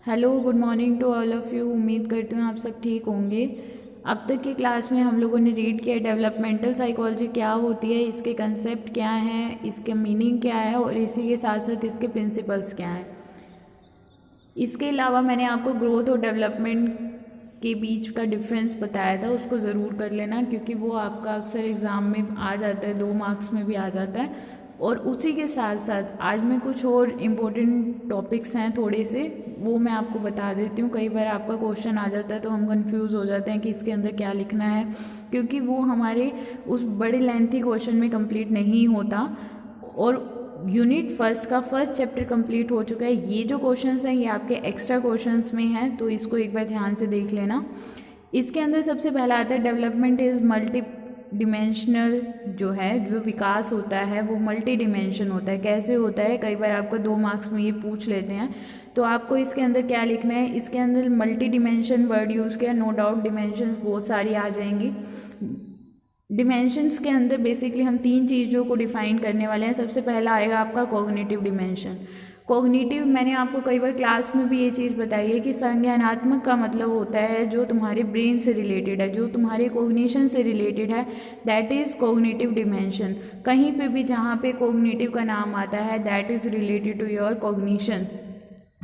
Hello, good morning to all of you. उम्मीद करती हूँ आप सब ठीक होंगे। अब तक की क्लास में हम लोगों ने रीड किया डेवलपमेंटल साइकोलॉजी क्या होती है, इसके कंसेप्ट क्या हैं, इसके मीनिंग क्या है और इसी के साथ साथ इसके प्रिंसिपल्स क्या हैं। इसके अलावा मैंने आपको ग्रोथ और डेवलपमेंट के बीच का डिफरेंस बताया था, उसको ज़रूर कर लेना क्योंकि वो आपका अक्सर एग्ज़ाम में आ जाता है, 2 मार्क्स में भी आ जाता है। और उसी के साथ साथ आज मैं कुछ और इम्पोर्टेंट टॉपिक्स हैं थोड़े से, वो मैं आपको बता देती हूँ। कई बार आपका क्वेश्चन आ जाता है तो हम कंफ्यूज हो जाते हैं कि इसके अंदर क्या लिखना है, क्योंकि वो हमारे उस बड़े लेंथी क्वेश्चन में कंप्लीट नहीं होता। और यूनिट फर्स्ट का फर्स्ट चैप्टर कंप्लीट हो चुका है। ये जो क्वेश्चंस हैं ये आपके एक्स्ट्रा क्वेश्चंस में हैं, तो इसको एक बार ध्यान से देख लेना। इसके अंदर सबसे पहला आता है डेवलपमेंट इज़ मल्टी डिमेंशनल। जो विकास होता है वो मल्टी डिमेंशन होता है। कैसे होता है, कई बार आपको 2 मार्क्स में ये पूछ लेते हैं, तो आपको इसके अंदर क्या लिखना है। इसके अंदर मल्टी डिमेंशन वर्ड यूज़ किया, नो डाउट डिमेंशंस बहुत सारी आ जाएंगी। डिमेंशंस के अंदर बेसिकली हम 3 चीज़ों को डिफाइन करने वाले हैं। सबसे पहला आएगा आपका कॉग्निटिव डिमेंशन। कॉग्निटिव, मैंने आपको कई बार क्लास में भी ये चीज़ बताई है कि संज्ञानात्मक का मतलब होता है जो तुम्हारे ब्रेन से रिलेटेड है, जो तुम्हारे कॉग्निशन से रिलेटेड है, दैट इज़ कॉग्निटिव डिमेंशन। कहीं पे भी जहाँ पे कॉग्निटिव का नाम आता है that is related to your cognition.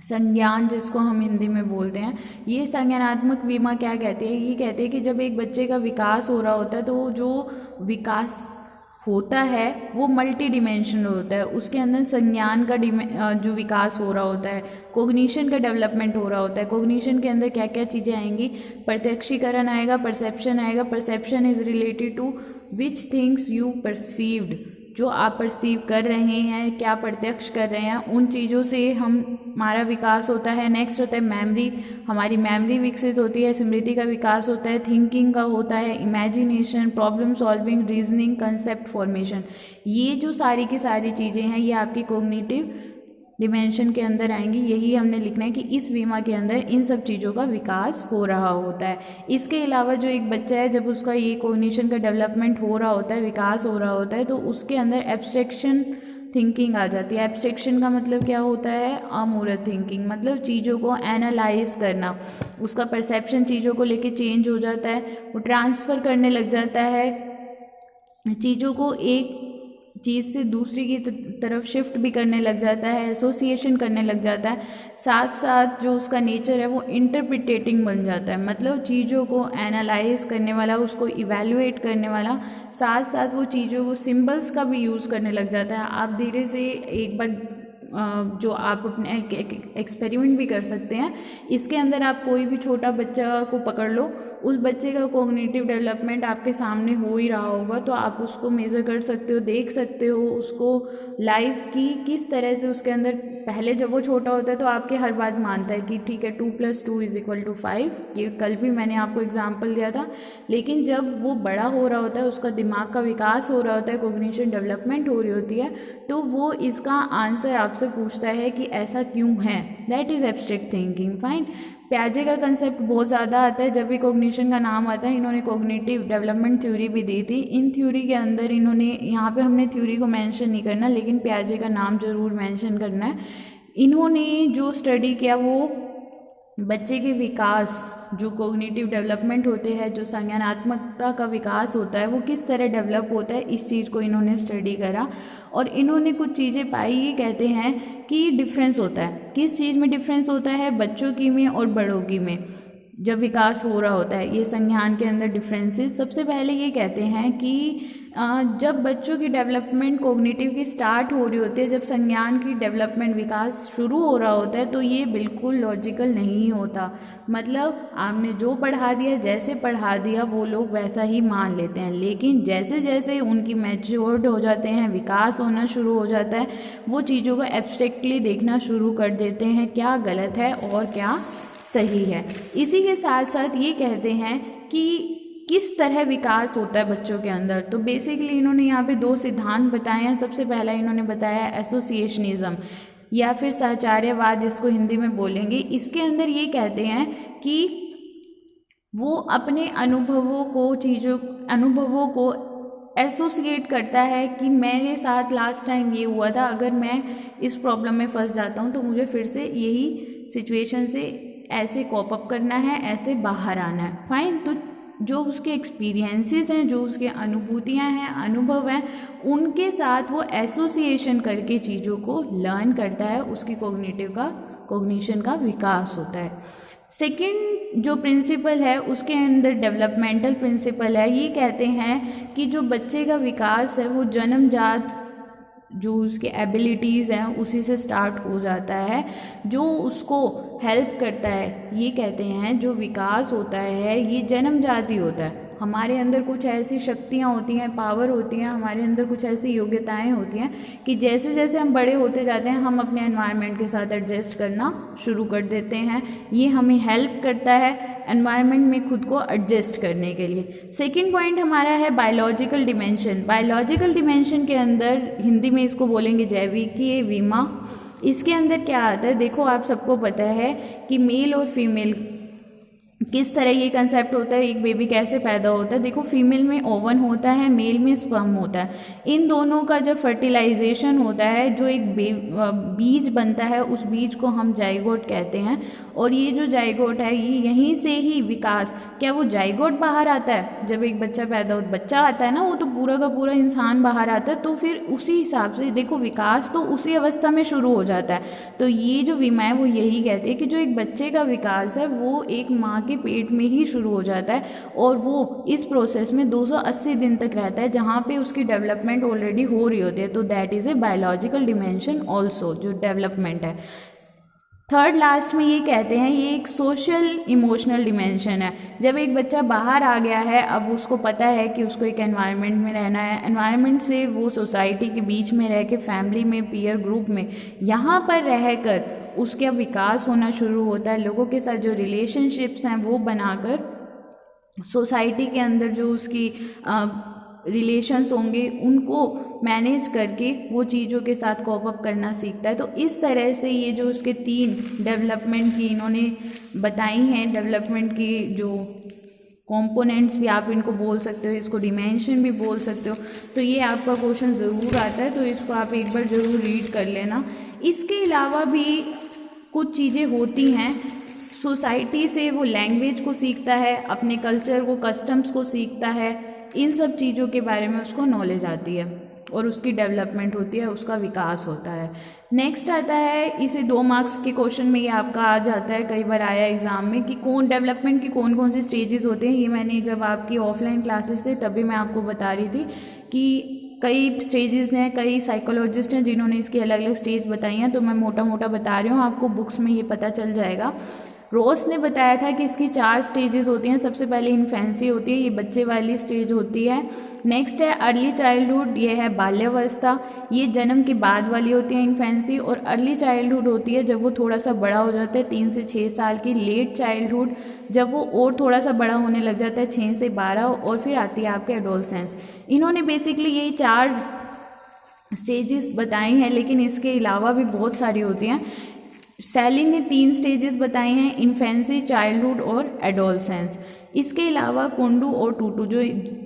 संज्ञान जिसको हम हिंदी में बोलते हैं, ये संज्ञानात्मक बीमा क्या कहते हैं, ये कहते हैं कि जब एक बच्चे का विकास हो रहा होता है तो जो विकास होता है वो मल्टी डिमेंशनल होता है। उसके अंदर संज्ञान का जो विकास हो रहा होता है, कोग्निशन का डेवलपमेंट हो रहा होता है। कोग्निशन के अंदर क्या क्या चीज़ें आएंगी, प्रत्यक्षीकरण आएगा, परसेप्शन आएगा। Perception is related to which things you perceived, जो आप परसीव कर रहे हैं, क्या प्रत्यक्ष कर रहे हैं, उन चीज़ों से हमारा विकास होता है। नेक्स्ट होता है मेमोरी, हमारी मेमोरी विकसित होती है, स्मृति का विकास होता है। थिंकिंग का होता है imagination, problem solving, reasoning, concept formation. ये जो सारी की सारी चीज़ें हैं ये आपकी कॉग्निटिव डिमेंशन के अंदर आएंगी। यही हमने लिखना है कि इस बीमा के अंदर इन सब चीज़ों का विकास हो रहा होता है। इसके अलावा जो एक बच्चा है जब उसका ये कॉग्निशन का डेवलपमेंट हो रहा होता है, विकास हो रहा होता है, तो उसके अंदर एब्स्ट्रैक्शन थिंकिंग आ जाती है। एब्स्ट्रैक्शन का मतलब क्या होता है, अमूर्त थिंकिंग, मतलब चीज़ों को एनालाइज करना। उसका परसेप्शन चीज़ों को लेके चेंज हो जाता है, वो ट्रांसफ़र करने लग जाता है, चीज़ों को एक चीज़ से दूसरी की तरफ शिफ्ट भी करने लग जाता है, एसोसिएशन करने लग जाता है। साथ साथ जो उसका नेचर है वो इंटरप्रिटेटिंग बन जाता है, मतलब चीज़ों को एनालाइज करने वाला, उसको इवैल्यूएट करने वाला। साथ साथ वो चीज़ों को सिंबल्स का भी यूज़ करने लग जाता है। आप धीरे से एक बार जो आप अपने एक्सपेरिमेंट भी कर सकते हैं। इसके अंदर आप कोई भी छोटा बच्चा को पकड़ लो, उस बच्चे का कॉग्निटिव डेवलपमेंट आपके सामने हो ही रहा होगा, तो आप उसको मेज़र कर सकते हो, देख सकते हो उसको लाइव की किस तरह से उसके अंदर। पहले जब वो छोटा होता है तो आपके हर बात मानता है कि ठीक है 2 + 2 = 5, ये कल भी मैंने आपको एग्जाम्पल दिया था। लेकिन जब वो बड़ा हो रहा होता है, उसका दिमाग का विकास हो रहा होता है, कॉग्निशन डेवलपमेंट हो रही होती है, तो वो इसका आंसर आपसे पूछता है कि ऐसा क्यों है। That is abstract thinking. Fine. प्याजे का कंसेप्ट बहुत ज़्यादा आता है जब भी कॉग्निशन का नाम आता है। इन्होंने कॉग्निटिव डेवलपमेंट थ्योरी भी दी थी। इन थ्योरी के अंदर इन्होंने, यहाँ पे हमने थ्योरी को मेंशन नहीं करना लेकिन प्याजे का नाम जरूर मेंशन करना है। इन्होंने जो स्टडी किया वो बच्चे के विकास, जो कॉग्निटिव डेवलपमेंट होते हैं, जो संज्ञानात्मकता का विकास होता है, वो किस तरह डेवलप होता है, इस चीज़ को इन्होंने स्टडी करा। और इन्होंने कुछ चीज़ें पाई। ये कहते हैं कि डिफरेंस होता है, किस चीज़ में डिफरेंस होता है, बच्चों की में और बड़ों की में जब विकास हो रहा होता है। ये संज्ञान के अंदर डिफरेंसेस, सबसे पहले ये कहते हैं कि जब बच्चों की डेवलपमेंट कॉग्निटिव की स्टार्ट हो रही होती है, जब संज्ञान की डेवलपमेंट विकास शुरू हो रहा होता है, तो ये बिल्कुल लॉजिकल नहीं होता। मतलब आपने जो पढ़ा दिया, जैसे पढ़ा दिया, वो लोग वैसा ही मान लेते हैं। लेकिन जैसे जैसे उनकी मैच्योर्ड हो जाते हैं, विकास होना शुरू हो जाता है, वो चीज़ों को एब्स्ट्रैक्टली देखना शुरू कर देते हैं, क्या गलत है और क्या सही है। इसी के साथ साथ ये कहते हैं कि किस तरह विकास होता है बच्चों के अंदर। तो बेसिकली इन्होंने यहाँ पे 2 सिद्धांत बताए हैं। सबसे पहला इन्होंने बताया एसोसिएशनिज्म या फिर साहचर्यवाद, इसको हिंदी में बोलेंगे। इसके अंदर ये कहते हैं कि वो अपने अनुभवों को एसोसिएट करता है कि मेरे साथ लास्ट टाइम ये हुआ था, अगर मैं इस प्रॉब्लम में फंस जाता हूँ तो मुझे फिर से यही सिचुएशन से ऐसे कॉप अप करना है, ऐसे बाहर आना है। फाइन। तो जो उसके एक्सपीरियंसेस हैं, जो उसके अनुभूतियाँ हैं, अनुभव हैं, उनके साथ वो एसोसिएशन करके चीज़ों को लर्न करता है, उसकी कॉग्निशन का विकास होता है। सेकंड जो प्रिंसिपल है उसके अंदर डेवलपमेंटल प्रिंसिपल है। ये कहते हैं कि जो बच्चे का विकास है वो जन्मजात जो उसके एबिलिटीज़ हैं उसी से स्टार्ट हो जाता है। जो उसको हेल्प करता है, ये कहते हैं जो विकास होता है ये जन्मजात ही होता है। हमारे अंदर कुछ ऐसी शक्तियाँ होती हैं, पावर होती हैं, हमारे अंदर कुछ ऐसी योग्यताएं होती हैं कि जैसे जैसे हम बड़े होते जाते हैं हम अपने एनवायरनमेंट के साथ एडजस्ट करना शुरू कर देते हैं। ये हमें हेल्प करता है एनवायरनमेंट में खुद को एडजस्ट करने के लिए। सेकंड पॉइंट हमारा है बायोलॉजिकल डिमेंशन। बायोलॉजिकल डिमेंशन के अंदर हिंदी में इसको बोलेंगे जैविकीय विमा। इसके अंदर क्या आता है, देखो आप सबको पता है कि मेल और फीमेल किस तरह ये कंसेप्ट होता है, एक बेबी कैसे पैदा होता है। देखो फीमेल में ओवन होता है, मेल में स्पर्म होता है। इन दोनों का जब फर्टिलाइजेशन होता है, जो एक बीज बनता है, उस बीज को हम जाइगोट कहते हैं। और ये जो जाइगोट है ये यहीं से ही विकास, क्या वो जाइगोट बाहर आता है जब एक बच्चा पैदा हो, बच्चा आता है ना, वो तो पूरा का पूरा इंसान बाहर आता है। तो फिर उसी हिसाब से देखो विकास तो उसी अवस्था में शुरू हो जाता है। तो ये जो विमा है वो यही कहते हैं कि जो एक बच्चे का विकास है वो एक माँ के पेट में ही शुरू हो जाता है और वो इस प्रोसेस में 280 दिन तक रहता है, जहाँ पे उसकी डेवलपमेंट ऑलरेडी हो रही होती है। तो that is a biological dimension also, जो डेवलपमेंट है। थर्ड लास्ट में ये कहते हैं ये एक सोशल इमोशनल डिमेंशन है। जब एक बच्चा बाहर आ गया है, अब उसको पता है कि उसको एक एनवायरनमेंट में रहना है, एनवायरनमेंट से वो सोसाइटी के बीच में रह के, फैमिली में, पीयर ग्रुप में, यहाँ पर रहकर उसका विकास होना शुरू होता है। लोगों के साथ जो रिलेशनशिप्स हैं वो बनाकर सोसाइटी के अंदर जो उसकी रिलेशंस होंगे उनको मैनेज करके वो चीज़ों के साथ कॉप अप करना सीखता है। तो इस तरह से ये जो उसके 3 डेवलपमेंट की इन्होंने बताई हैं, डेवलपमेंट की जो कंपोनेंट्स भी आप इनको बोल सकते हो, इसको डिमेंशन भी बोल सकते हो। तो ये आपका क्वेश्चन ज़रूर आता है, तो इसको आप एक बार ज़रूर रीड कर लेना। इसके अलावा भी कुछ चीज़ें होती हैं, सोसाइटी से वो लैंग्वेज को सीखता है, अपने कल्चर को, कस्टम्स को सीखता है, इन सब चीज़ों के बारे में उसको नॉलेज आती है और उसकी डेवलपमेंट होती है, उसका विकास होता है। नेक्स्ट आता है, इसे 2 मार्क्स के क्वेश्चन में ये आपका आ जाता है, कई बार आया एग्जाम में कि डेवलपमेंट की कौन कौन सी स्टेजेस होते हैं। ये मैंने जब आपकी ऑफलाइन क्लासेस थे तभी मैं आपको बता रही थी कि कई स्टेजेस हैं, कई साइकोलॉजिस्ट हैं जिन्होंने इसकी अलग अलग स्टेज बताई हैं। तो मैं मोटा मोटा बता रही हूँ, आपको बुक्स में ये पता चल जाएगा। रोस ने बताया था कि इसकी 4 स्टेजेस होती हैं। सबसे पहले इन्फेंसी होती है, ये बच्चे वाली स्टेज होती है। नेक्स्ट है अर्ली चाइल्डहुड, ये है बाल्यावस्था, ये जन्म के बाद वाली होती है इन्फेंसी। और अर्ली चाइल्डहुड होती है जब वो थोड़ा सा बड़ा हो जाता है, 3 से 6 साल की। लेट चाइल्डहुड जब वो और थोड़ा सा बड़ा होने लग जाता है, 6 से 12। और फिर आती है आपके एडोलसेंस। इन्होंने बेसिकली यही 4 स्टेजेस बताई हैं, लेकिन इसके अलावा भी बहुत सारी होती हैं। सैली ने 3 स्टेजेस बताई हैं, इन्फेंसी, चाइल्डहुड और एडोलसेंस। इसके अलावा कुंडू और टूटू जो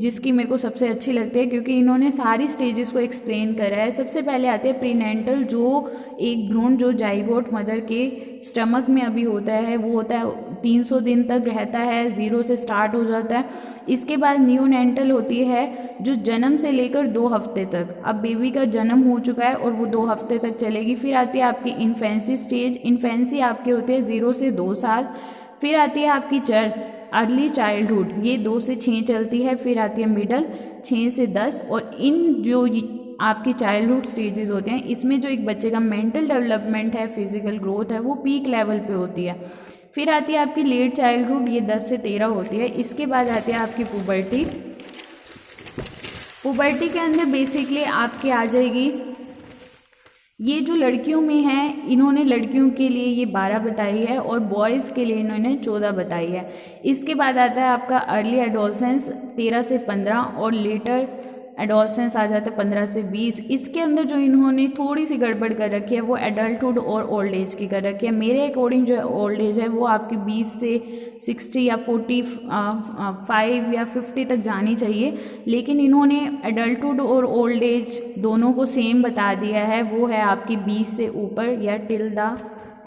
जिसकी मेरे को सबसे अच्छी लगती है क्योंकि इन्होंने सारी स्टेजेस को एक्सप्लेन करा है। सबसे पहले आते हैं प्रीनेंटल, जो एक भ्रूण जो जाइगोट मदर के स्टमक में अभी होता है वो होता है 300 दिन तक रहता है, 0 से स्टार्ट हो जाता है। इसके बाद न्यूनेंटल होती है जो जन्म से लेकर 2 हफ्ते तक, अब बेबी का जन्म हो चुका है और वो 2 हफ्ते तक चलेगी। फिर आती है आपकी इन्फेंसी स्टेज, इन्फेंसी आपके होते हैं 0 से 2 साल। फिर आती है आपकी अर्ली चाइल्डहुड, ये 2 से 6 चलती है। फिर आती है मिडल, 6 से 10। और इन जो आपकी चाइल्डहुड स्टेजेस होते हैं इसमें जो एक बच्चे का मेंटल डेवलपमेंट है, फिजिकल ग्रोथ है, वो पीक लेवल पे होती है। फिर आती है आपकी लेट चाइल्डहुड, ये 10 से 13 होती है। इसके बाद आती है आपकी पुबर्टी। पुबर्टी के अंदर बेसिकली आपके आ जाएगी, ये जो लड़कियों में है इन्होंने लड़कियों के लिए ये 12 बताई है और बॉयज़ के लिए इन्होंने 14 बताई है। इसके बाद आता है आपका अर्ली एडोलसेंस 13 से 15 और लेटर एडोलसेंस आ जाता है 15 से 20। इसके अंदर जो इन्होंने थोड़ी सी गड़बड़ कर रखी है वो एडल्टहुड और ओल्ड एज की कर रखी है। मेरे अकॉर्डिंग जो ओल्ड एज है वो आपकी 20 से 60 या 45 या 50 तक जानी चाहिए, लेकिन इन्होंने एडल्टहुड और ओल्ड एज दोनों को सेम बता दिया है, वो है आपकी 20 से ऊपर या till the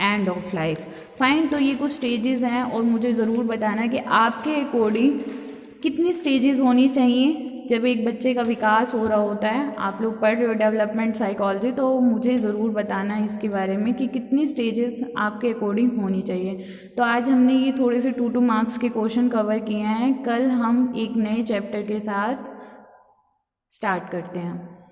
end of life. Fine, तो ये कुछ स्टेजेस हैं और मुझे ज़रूर बताना कि आपके अकॉर्डिंग कितनी स्टेजेस होनी चाहिए जब एक बच्चे का विकास हो रहा होता है। आप लोग पढ़ रहे हो डेवलपमेंट साइकोलॉजी, तो मुझे ज़रूर बताना इसके बारे में कि कितनी स्टेजेस आपके अकॉर्डिंग होनी चाहिए। तो आज हमने ये थोड़े से 2 मार्क्स के क्वेश्चन कवर किए हैं। कल हम एक नए चैप्टर के साथ स्टार्ट करते हैं।